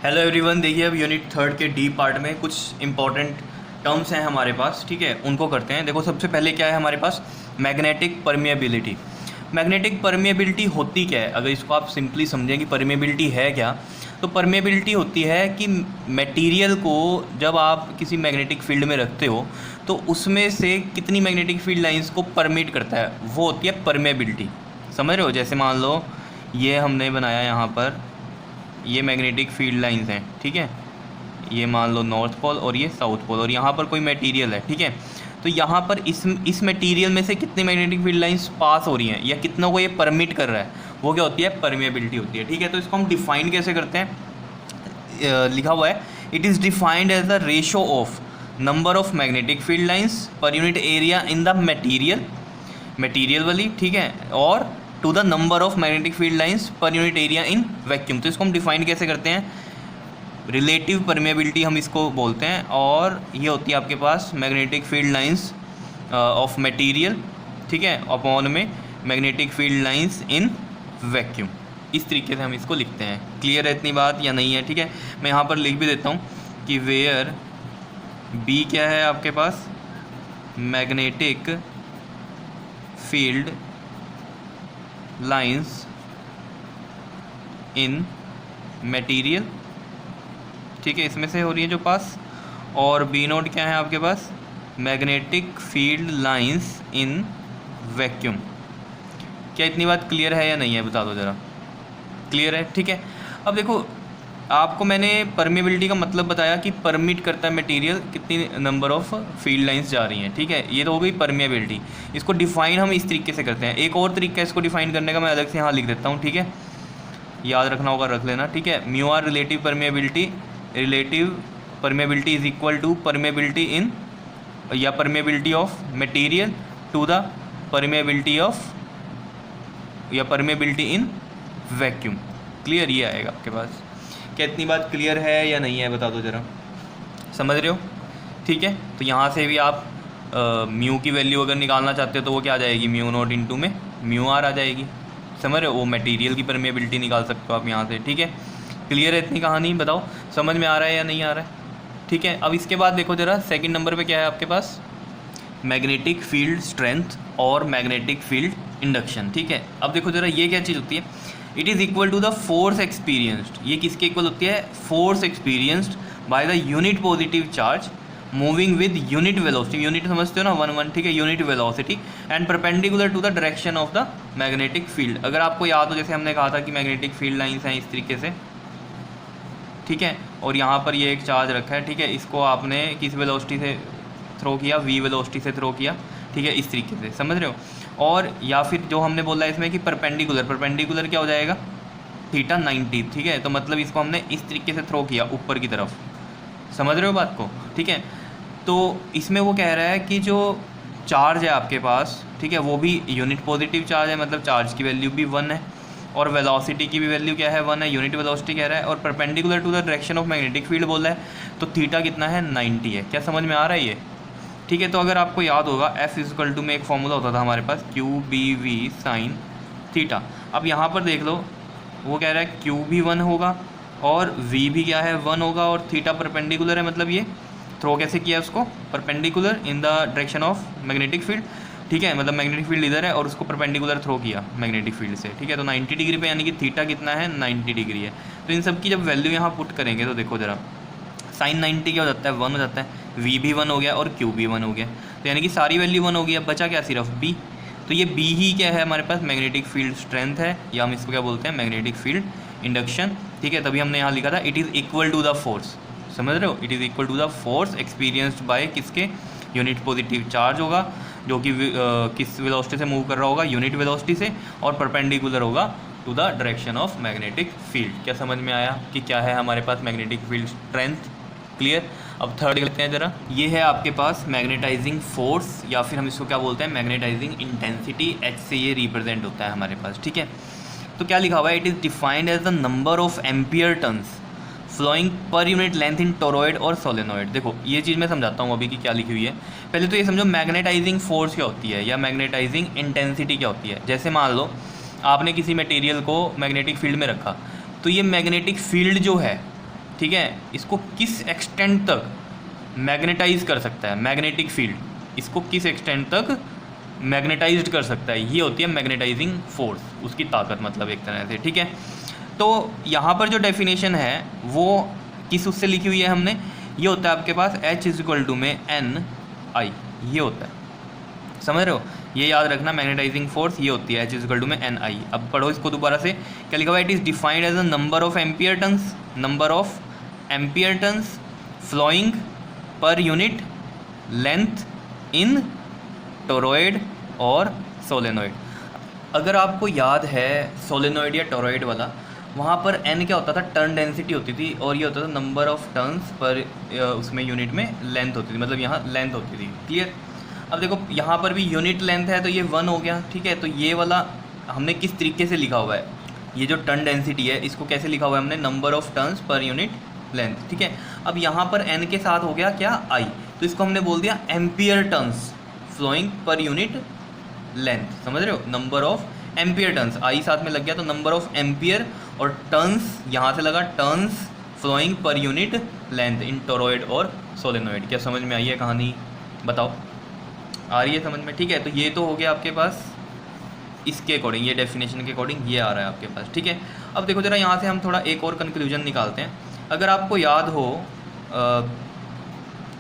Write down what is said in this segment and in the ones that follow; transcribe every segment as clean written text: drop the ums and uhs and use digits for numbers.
Hello everyone, देखिए अब unit third के डी पार्ट में कुछ इंपॉर्टेंट टर्म्स हैं हमारे पास, ठीक है, उनको करते हैं। देखो सबसे पहले क्या है हमारे पास, मैग्नेटिक परमिएबिलिटी। मैग्नेटिक परमिएबिलिटी होती क्या है, अगर इसको आप सिंपली समझें कि परमिएबिलिटी है क्या, तो परमिएबिलिटी होती है कि मटेरियल को जब आप किसी मैग्नेटिक फील्ड में रखते हो तो उसमें से कितनी मैग्नेटिक फील्ड लाइंस को परमिट करता है, वो होती है परमिएबिलिटी। समझ रहे हो? जैसे मान लो ये हमने बनाया यहाँ पर, ये मैग्नेटिक फील्ड लाइंस हैं, ठीक है, ये मान लो नॉर्थ पोल और ये साउथ पोल, और यहाँ पर कोई मटेरियल है, ठीक है। तो यहाँ पर इस मटेरियल में से कितनी मैग्नेटिक फील्ड लाइंस पास हो रही हैं या कितनों को ये परमिट कर रहा है, वो क्या होती है, परमिएबिलिटी होती है, ठीक है। तो इसको हम डिफाइन कैसे करते हैं, लिखा हुआ है, it is defined as the ratio of number of magnetic field lines per unit area in the material वाली, ठीक है, और to the number of magnetic field lines per unit area in vacuum. तो इसको हम डिफाइन कैसे करते हैं, रिलेटिव परमिएबिलिटी हम इसको बोलते हैं, और ये होती है आपके पास magnetic field lines of material, ठीक है, अपॉन में magnetic field lines in vacuum. इस तरीके से हम इसको लिखते हैं। क्लियर है इतनी बात या नहीं है? ठीक है, मैं यहाँ पर लिख भी देता हूँ कि वेयर बी क्या है आपके पास, magnetic field lines in material, ठीक है, इसमें से हो रही है जो पास, और बी नोट क्या है आपके पास, magnetic field lines in vacuum. क्या इतनी बात क्लियर है या नहीं है, बता दो ज़रा। क्लियर है? ठीक है। अब देखो आपको मैंने परमिएबिलिटी का मतलब बताया कि परमिट करता है मटेरियल कितनी नंबर ऑफ फील्ड लाइंस जा रही हैं, ठीक है, ये तो हो गई परमिएबिलिटी। इसको डिफाइन हम इस तरीके से करते हैं। एक और तरीका है इसको डिफाइन करने का, मैं अलग से यहाँ लिख देता हूँ, ठीक है, याद रखना होगा, रख लेना, ठीक है। Mu r relative permeability is equal to permeability in या permeability of material to the permeability of या परमिएबिलिटी इन वैक्यूम। क्लियर? ये आएगा आपके पास। क्या इतनी बात क्लियर है या नहीं है, बता दो ज़रा। समझ रहे हो? ठीक है। तो यहाँ से भी आप म्यू की वैल्यू अगर निकालना चाहते हो तो वो क्या आ जाएगी, म्यू नॉट इंटू में म्यू आर आ जाएगी। समझ रहे हो? वो मटेरियल की परमिएबिलिटी निकाल सकते हो आप यहाँ से, ठीक है। क्लियर है इतनी कहानी? बताओ समझ में आ रहा है या नहीं आ रहा है? ठीक है। अब इसके बाद देखो ज़रा, सेकेंड नंबर पर क्या है आपके पास, मैग्नेटिक फील्ड स्ट्रेंथ और मैग्नेटिक फील्ड इंडक्शन, ठीक है। अब देखो ज़रा, ये क्या चीज़ होती है, it is equal to the force experienced. ये किसके इक्वल होती है, force experienced by the unit positive charge moving with unit velocity. Unit समझते हो ना, 1 ठीक है, unit velocity and perpendicular to the direction of the magnetic field. अगर आपको याद हो, जैसे हमने कहा था कि मैग्नेटिक फील्ड लाइंस हैं इस तरीके से, ठीक है, और यहाँ पर ये एक चार्ज रखा है, ठीक है, इसको आपने किस वेलोसिटी से थ्रो किया, वी वेलोसिटी से थ्रो किया, ठीक है, इस तरीके से, समझ रहे हो। और या फिर जो हमने बोला इसमें कि परपेंडिकुलर क्या हो जाएगा, थीटा 90, ठीक है। तो मतलब इसको हमने इस तरीके से थ्रो किया ऊपर की तरफ, समझ रहे हो बात को, ठीक है। तो इसमें वो कह रहा है कि जो चार्ज है आपके पास, ठीक है, वो भी यूनिट पॉजिटिव चार्ज है, मतलब चार्ज की वैल्यू भी 1 है, और वेलोसिटी की भी वैल्यू क्या है, 1 है, यूनिट वेलोसिटी कह रहा है, और perpendicular to the direction of magnetic field बोल रहा है, तो थीटा कितना है, 90 है। क्या समझ में आ रहा है ये? ठीक है। तो अगर आपको याद होगा, F इक्वल टू में एक फॉर्मूला होता था हमारे पास, q B v sine theta. अब यहाँ पर देख लो, वो कह रहा है क्यू भी 1 होगा और V भी क्या है, 1 होगा, और थीटा परपेंडिकुलर है, मतलब ये थ्रो कैसे किया उसको, perpendicular in the direction of magnetic field, ठीक है, मतलब मैग्नेटिक फील्ड इधर है और उसको परपेंडिकुलर थ्रो किया मैग्नेटिक फील्ड से, ठीक है। तो 90 डिग्री पे, यानी कि थीटा कितना है, 90 डिग्री है। तो इन सब की जब वैल्यू यहाँ पुट करेंगे तो देखो ज़रा, साइन 90 क्या हो जाता है, 1 हो जाता है, V भी 1 हो गया और Q भी 1 हो गया, तो यानी कि सारी वैल्यू 1 हो गई। अब बचा क्या, सिर्फ B। तो ये B ही क्या है हमारे पास, मैग्नेटिक फील्ड स्ट्रेंथ है, या हम इसको क्या बोलते हैं, मैग्नेटिक फील्ड इंडक्शन, ठीक है। तभी हमने यहाँ लिखा था it is equal to the force, समझ रहे हो, it is equal to the force experienced by किसके, यूनिट पॉजिटिव चार्ज होगा, जो कि किस वेलोसिटी से मूव कर रहा होगा, यूनिट वेलोसिटी से, और परपेंडिकुलर होगा to the direction of magnetic field. क्या समझ में आया कि क्या है हमारे पास मैग्नेटिक फील्ड स्ट्रेंथ? क्लियर। अब थर्ड लेते हैं ज़रा, ये है आपके पास मैग्नेटाइजिंग फोर्स, या फिर हम इसको क्या बोलते हैं, मैग्नेटाइजिंग इंटेंसिटी। H से ये रिप्रेजेंट होता है हमारे पास, ठीक है। तो क्या लिखा हुआ है, it is defined as the number of ampere turns flowing per unit length in toroid और सोलेनॉइड। देखो ये चीज़ मैं समझाता हूँ अभी कि क्या लिखी हुई है। पहले तो ये समझो मैग्नेटाइजिंग फोर्स क्या होती है या मैग्नेटाइजिंग इंटेंसिटी क्या होती है। जैसे मान लो आपने किसी मटेरियल को मैग्नेटिक फील्ड में रखा, तो ये मैग्नेटिक फील्ड जो है ठीक है, इसको किस एक्सटेंट तक मैग्नेटाइज कर सकता है, मैग्नेटिक फील्ड इसको किस एक्सटेंट तक मैग्नेटाइज्ड कर सकता है, ये होती है मैग्नेटाइजिंग फोर्स, उसकी ताकत मतलब एक तरह से। ठीक है, तो यहाँ पर जो डेफिनेशन है वो किस उससे लिखी हुई है हमने, ये होता है आपके पास H में NI, ये होता है, समझ रहे हो, ये याद रखना, मैग्नेटाइजिंग फोर्स ये होती है H में NI। अब पढ़ो इसको दोबारा से, क्या लिखा हुआ है, it is defined as a number of ampere turns, number of ampere turns flowing per unit length in toroid और सोलेनॉइड। अगर आपको याद है सोलेनॉइड या टोरॉइड वाला, वहाँ पर n क्या होता था, टर्न डेंसिटी होती थी, और ये होता था नंबर ऑफ टर्न्स पर उसमें यूनिट में लेंथ होती थी, मतलब यहाँ लेंथ होती थी। क्लियर। अब देखो यहाँ पर भी यूनिट लेंथ है तो ये 1 हो गया। ठीक है, तो ये वाला हमने किस तरीके से लिखा हुआ है, ये जो टर्न डेंसिटी है इसको कैसे लिखा हुआ है हमने, number of turns per unit length. ठीक है, अब यहाँ पर n के साथ हो गया क्या, I, तो इसको हमने बोल दिया ampere turns flowing per unit length, समझ रहे हो, number of ampere turns, I साथ में लग गया तो नंबर ऑफ एम्पियर, और टर्न्स यहाँ से लगा turns flowing per unit length in toroid और सोलेनॉइड। क्या समझ में आई है कहानी, बताओ, आ रही है समझ में। ठीक है, तो ये तो हो गया आपके पास इसके अकॉर्डिंग, ये डेफिनेशन के अकॉर्डिंग ये आ रहा है आपके पास। ठीक है, अब देखो जरा यहाँ से हम थोड़ा एक और कंक्लूजन निकालते हैं। अगर आपको याद हो,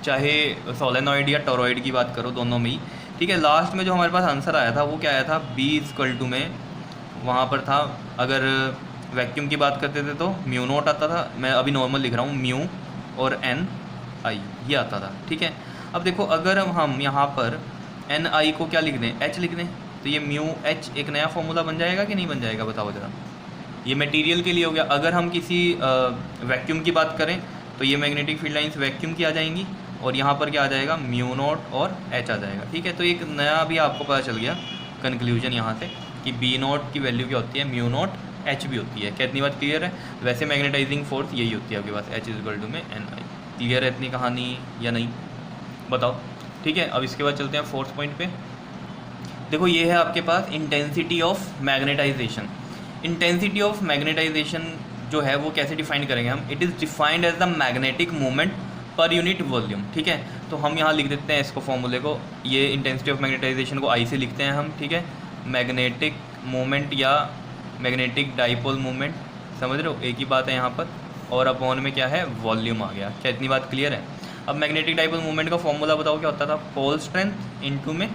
चाहे सोलेनॉइड या टोरॉइड की बात करो, दोनों में ही, ठीक है, लास्ट में जो हमारे पास आंसर आया था वो क्या आया था, B में वहाँ पर था, अगर वैक्यूम की बात करते थे तो म्यू नॉट आता था, मैं अभी नॉर्मल लिख रहा हूँ, म्यू और NI ये आता था। ठीक है, अब देखो अगर हम यहाँ पर NI को क्या लिख दें, H लिख दें, तो ये म्यू H एक नया फॉर्मूला बन जाएगा कि नहीं बन जाएगा, बताओ ज़रा। ये मटेरियल के लिए हो गया। अगर हम किसी वैक्यूम की बात करें तो ये मैग्नेटिक फील्ड लाइंस वैक्यूम की आ जाएंगी, और यहाँ पर क्या आ जाएगा, म्यू नॉट और H आ जाएगा। ठीक है, तो एक नया भी आपको पता चल गया कंक्लूजन यहाँ से कि B नॉट की वैल्यू क्या होती है, म्यू नॉट H भी होती है। क्या इतनी बात क्लियर है। वैसे मैग्नेटाइजिंग फोर्स यही होती है आपके पास, H में NI। क्लियर है इतनी कहानी या नहीं, बताओ। ठीक है, अब इसके बाद चलते हैं फोर्थ पॉइंट पे। देखो ये है आपके पास intensity of magnetisation. Intensity of magnetisation जो है वो कैसे डिफाइन करेंगे हम, it is defined as the magnetic movement per unit volume. ठीक है, तो हम यहाँ लिख देते हैं इसको फॉर्मूले को, ये इंटेंसिटी ऑफ मैग्नेटाइजेशन को I से लिखते हैं हम। ठीक है, मैग्नेटिक मूवमेंट या मैग्नेटिक डाइपोल मूवमेंट, समझ रहे हो, एक ही बात है यहाँ पर, और अपॉन में क्या है, वॉल्यूम आ गया। क्या इतनी बात क्लियर है। अब मैग्नेटिक डाइपोल मूवमेंट का फॉर्मूला बताओ क्या होता था, पोल स्ट्रेंथ इनटू में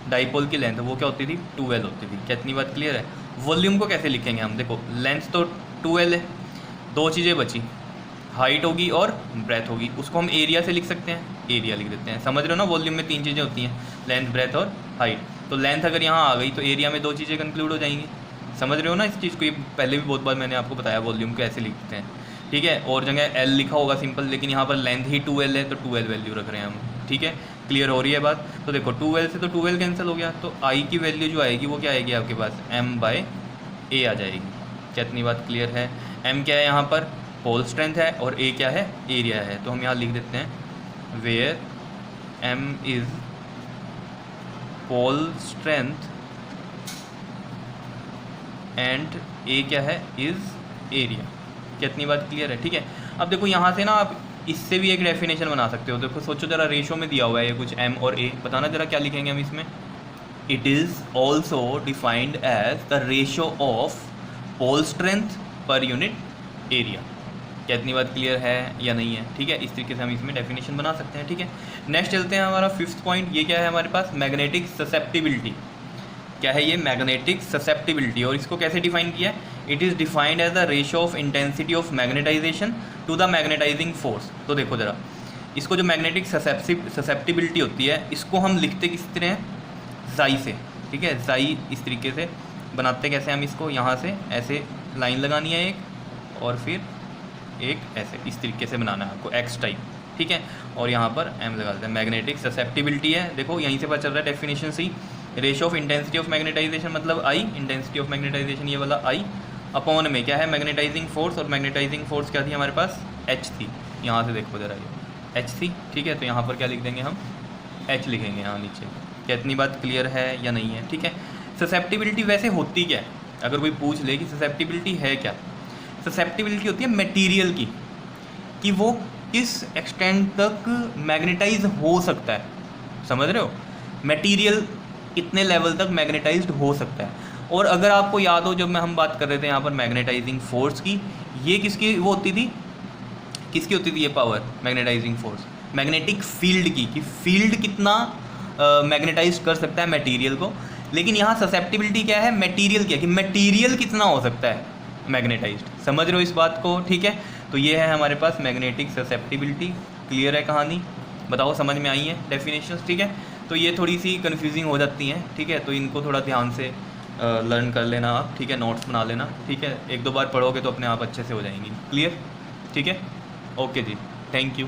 डाइपोल की लेंथ, वो क्या होती थी, 2L होती थी। क्या इतनी बात क्लियर है। वॉल्यूम को कैसे लिखेंगे हम, देखो लेंथ तो 2L है, दो चीज़ें बची, हाइट होगी और ब्रेथ होगी, उसको हम एरिया से लिख सकते हैं, एरिया लिख देते हैं। समझ रहे हो ना, वॉल्यूम में 3 चीज़ें होती हैं, लेंथ ब्रेथ और हाइट, तो लेंथ अगर यहाँ आ गई तो एरिया में 2 चीज़ें कंक्लूड हो जाएंगी। समझ रहे हो ना इस चीज़ को, ये पहले भी बहुत बार मैंने आपको बताया वॉल्यूम कैसे लिखते हैं। ठीक है, और जगह L लिखा होगा सिंपल, लेकिन यहाँ पर लेंथ ही 2L है तो 2L वैल्यू रख रहे हैं हम। ठीक है, क्लियर हो रही है बात। तो देखो 2L से तो 2L कैंसिल हो गया, तो I की वैल्यू जो आएगी वो क्या आएगी आपके पास, M/A आ जाएगी। क्या इतनी बात क्लियर है। M क्या है यहाँ पर, पोल स्ट्रेंथ है, और A क्या है, एरिया है। तो हम यहाँ लिख देते हैं where M is pole strength and A क्या है, इज़ एरिया। कितनी बात क्लियर है। ठीक है, अब देखो यहाँ से ना आप इससे भी एक डेफिनेशन बना सकते हो। देखो सोचो जरा, रेशो में दिया हुआ है ये कुछ M और A, बताना जरा क्या लिखेंगे हम इसमें। It is also defined as the ratio of pole strength per unit area. क्या इतनी बात क्लियर है या नहीं है। ठीक है, इस तरीके से हम इसमें डेफिनेशन बना सकते हैं। ठीक है, नेक्स्ट चलते हैं हमारा 5th पॉइंट। ये क्या है हमारे पास, मैग्नेटिक ससेप्टिबिलिटी। क्या है ये, मैग्नेटिक ससेप्टिबिलिटी, और इसको कैसे डिफाइन किया है, it is defined as the ratio of intensity of magnetisation to the magnetising force. तो देखो ज़रा, इसको जो मैग्नेटिक ससेप्टिबिलिटी होती है इसको हम लिखते किस तरह, जाई से। ठीक है, जाई इस तरीके से बनाते कैसे हम इसको, यहाँ से ऐसे लाइन लगानी है एक, और फिर एक ऐसे इस तरीके से बनाना है आपको, एक्स टाइप। ठीक है, और यहाँ पर M लगा देते हैं। मैग्नेटिक ससेप्टिबिलिटी है, देखो यहीं से पता चल रहा है डेफिनेशन से ही, ratio of intensity of magnetisation मतलब I, इंटेंसिटी ऑफ मैग्नेटाइजेशन ये वाला I, अपॉन में क्या है, मैग्नेटाइजिंग फोर्स, और मैग्नेटाइजिंग फोर्स क्या थी हमारे पास, H थी। यहाँ से देखो जरा ये H थी। ठीक है, तो यहाँ पर क्या लिख देंगे हम, H लिखेंगे यहाँ नीचे। क्या इतनी बात क्लियर है या नहीं है। ठीक है, ससेप्टिबिलिटी वैसे होती क्या है, अगर कोई पूछ ले कि ससेप्टिबिलिटी है क्या, ससेप्टिबिलिटी होती है मटेरियल की, कि वो किस एक्सटेंट तक मैग्नेटाइज हो सकता है, समझ रहे हो, मटेरियल कितने लेवल तक मैग्नेटाइज्ड हो सकता है। और अगर आपको याद हो जब हम बात कर रहे थे यहाँ पर मैग्नेटाइजिंग फोर्स की, ये किसकी वो होती थी, किसकी होती थी ये power, magnetising force, magnetic field की, कि फील्ड कितना मैग्नेटाइज कर सकता है मटेरियल को। लेकिन यहाँ ससेप्टिबिलिटी क्या है, मटेरियल क्या, कि मटेरियल कितना हो सकता है मैग्नेटाइज्ड, समझ रहे हो इस बात को, ठीक है। तो ये है हमारे पास मैग्नेटिक ससेप्टिबिलिटी। क्लियर है कहानी, बताओ समझ में आई है डेफिनेशंस, ठीक है। तो ये थोड़ी सी कन्फ्यूजिंग हो जाती हैं, ठीक है, तो इनको थोड़ा ध्यान से लर्न कर लेना आप, ठीक है, नोट्स बना लेना, ठीक है, एक दो बार पढ़ोगे तो अपने आप अच्छे से हो जाएंगी। क्लियर, ठीक है, ओके जी, थैंक यू।